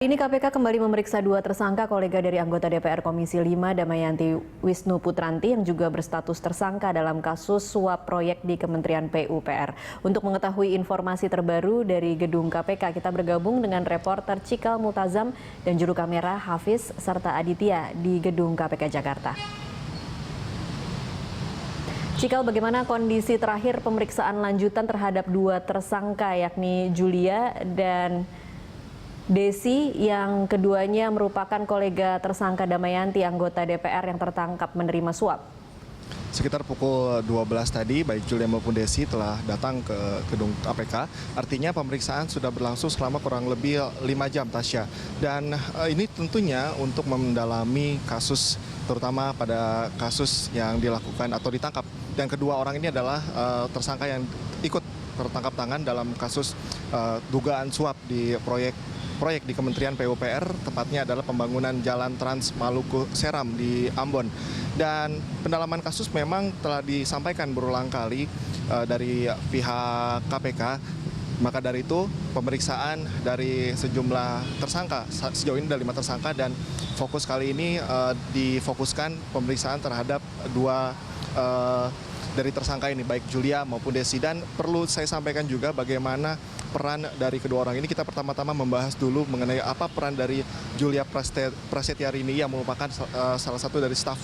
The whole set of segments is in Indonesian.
Ini KPK kembali memeriksa dua tersangka kolega dari anggota DPR Komisi 5 Damayanti Wisnu Putranti yang juga berstatus tersangka dalam kasus suap proyek di Kementerian PUPR. Untuk mengetahui informasi terbaru dari gedung KPK, kita bergabung dengan reporter Cikal Multazam dan juru kamera Hafiz serta Aditya di gedung KPK Jakarta. Cikal, bagaimana kondisi terakhir pemeriksaan lanjutan terhadap dua tersangka yakni Julia dan Desi, yang keduanya merupakan kolega tersangka Damayanti, anggota DPR yang tertangkap menerima suap? Sekitar pukul 12 tadi, baik Julia maupun Desi telah datang ke gedung KPK. Artinya pemeriksaan sudah berlangsung selama kurang lebih 5 jam, Tasya. Dan ini tentunya untuk mendalami kasus, terutama pada kasus yang dilakukan atau ditangkap. Dan kedua orang ini adalah tersangka yang ikut tertangkap tangan dalam kasus dugaan suap di proyek di Kementerian PUPR, tepatnya adalah pembangunan Jalan Trans Maluku Seram di Ambon. Dan pendalaman kasus memang telah disampaikan berulang kali dari pihak KPK. Maka dari itu pemeriksaan dari sejumlah tersangka, sejauh ini ada 5 tersangka, dan fokus kali ini difokuskan pemeriksaan terhadap dua dari tersangka ini, baik Julia maupun Desi. Dan perlu saya sampaikan juga bagaimana peran dari kedua orang ini. Kita pertama-tama membahas dulu mengenai apa peran dari Julia Prasetyarini yang merupakan salah satu dari staf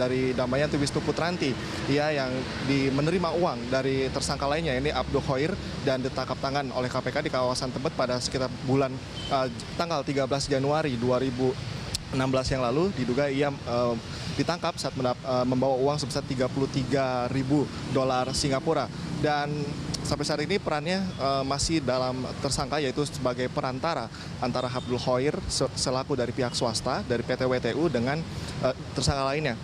dari Damayanti Wisnu Putranti, yang menerima uang dari tersangka lainnya, ini Abdul Khoir, dan ditangkap tangan oleh KPK di kawasan Tebet pada sekitar bulan tanggal 13 Januari 2016 yang lalu. Diduga ia ditangkap saat membawa uang sebesar $33.000 Singapura. Dan sampai saat ini perannya masih dalam tersangka, yaitu sebagai perantara antara Abdul Khoir selaku dari pihak swasta dari PT WTU dengan tersangka lainnya,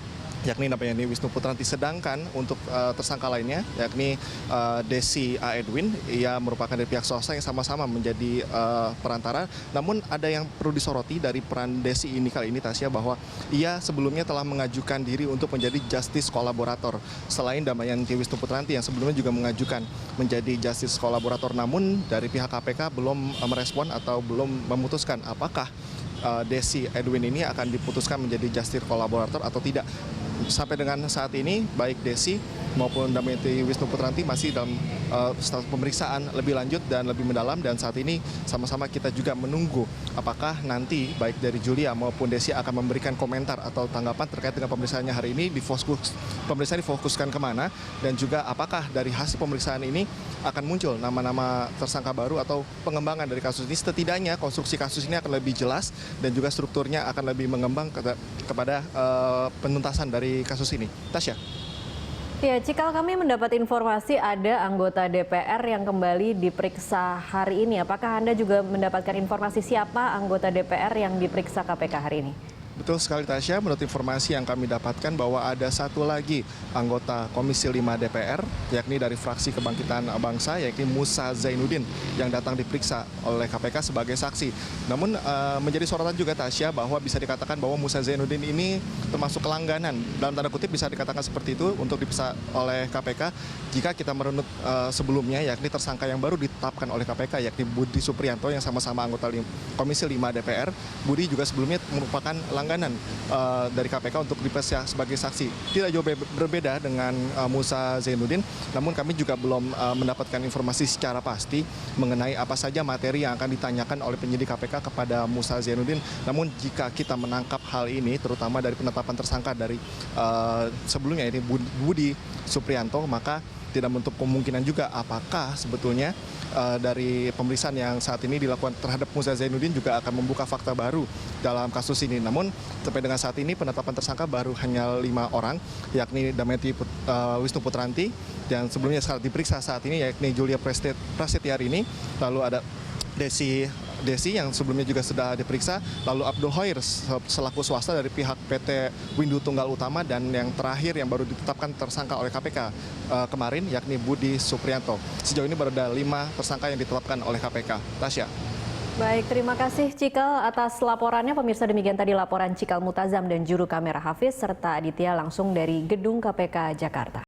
yakni Damayanti Wisnu Putranti. Sedangkan untuk tersangka lainnya, yakni Desi A. Edwin, ia merupakan dari pihak swasta yang sama-sama menjadi perantara. Namun ada yang perlu disoroti dari peran Desi ini kali ini, Tasya, bahwa ia sebelumnya telah mengajukan diri untuk menjadi justice kolaborator. Selain Damayanti Wisnu Putranti yang sebelumnya juga mengajukan menjadi justice kolaborator, namun dari pihak KPK belum merespon atau belum memutuskan apakah Desi Edwin ini akan diputuskan menjadi justice kolaborator atau tidak. Sampai dengan saat ini, baik Desi maupun Damayanti Wisnu Putranti masih dalam status pemeriksaan lebih lanjut dan lebih mendalam. Dan saat ini sama-sama kita juga menunggu apakah nanti baik dari Julia maupun Desi akan memberikan komentar atau tanggapan terkait dengan pemeriksaannya hari ini. Pemeriksaan difokuskan kemana, dan juga apakah dari hasil pemeriksaan ini akan muncul nama-nama tersangka baru atau pengembangan dari kasus ini. Setidaknya konstruksi kasus ini akan lebih jelas dan juga strukturnya akan lebih mengembang kepada penuntasan dari kasus ini. Tasya. Ya, Cikal, kami mendapat informasi ada anggota DPR yang kembali diperiksa hari ini. Apakah Anda juga mendapatkan informasi siapa anggota DPR yang diperiksa KPK hari ini? Betul sekali, Tasya. Menurut informasi yang kami dapatkan bahwa ada satu lagi anggota Komisi 5 DPR, yakni dari fraksi Kebangkitan Bangsa, yakni Musa Zainuddin, yang datang diperiksa oleh KPK sebagai saksi. Namun menjadi sorotan juga, Tasya, bahwa bisa dikatakan bahwa Musa Zainuddin ini termasuk kelangganan, dalam tanda kutip bisa dikatakan seperti itu, untuk diperiksa oleh KPK. Jika kita merunut sebelumnya, yakni tersangka yang baru ditetapkan oleh KPK, yakni Budi Suprianto, yang sama-sama anggota Komisi 5 DPR. Budi juga sebelumnya merupakan langganan dari KPK untuk diperiksa sebagai saksi. Tidak jauh berbeda dengan Musa Zainuddin, namun kami juga belum mendapatkan informasi secara pasti mengenai apa saja materi yang akan ditanyakan oleh penyidik KPK kepada Musa Zainuddin. Namun jika kita menangkap hal ini, terutama dari penetapan tersangka dari sebelumnya ini Budi Suprianto, maka tidak menutup kemungkinan juga apakah sebetulnya dari pemeriksaan yang saat ini dilakukan terhadap Musa Zainuddin juga akan membuka fakta baru dalam kasus ini. Namun sampai dengan saat ini penetapan tersangka baru hanya 5 orang, yakni Damayanti Wisnu Putranti, dan sebelumnya saat diperiksa saat ini yakni Julia Prasetyarini, lalu ada Desi yang sebelumnya juga sudah diperiksa, lalu Abdul Khoir selaku swasta dari pihak PT Windu Tunggal Utama, dan yang terakhir yang baru ditetapkan tersangka oleh KPK kemarin, yakni Budi Suprianto. Sejauh ini baru ada 5 tersangka yang ditetapkan oleh KPK. Tasya. Baik, terima kasih Cikal atas laporannya. Pemirsa, demikian tadi laporan Cikal Multazam dan juru kamera Hafiz serta Aditya langsung dari gedung KPK Jakarta.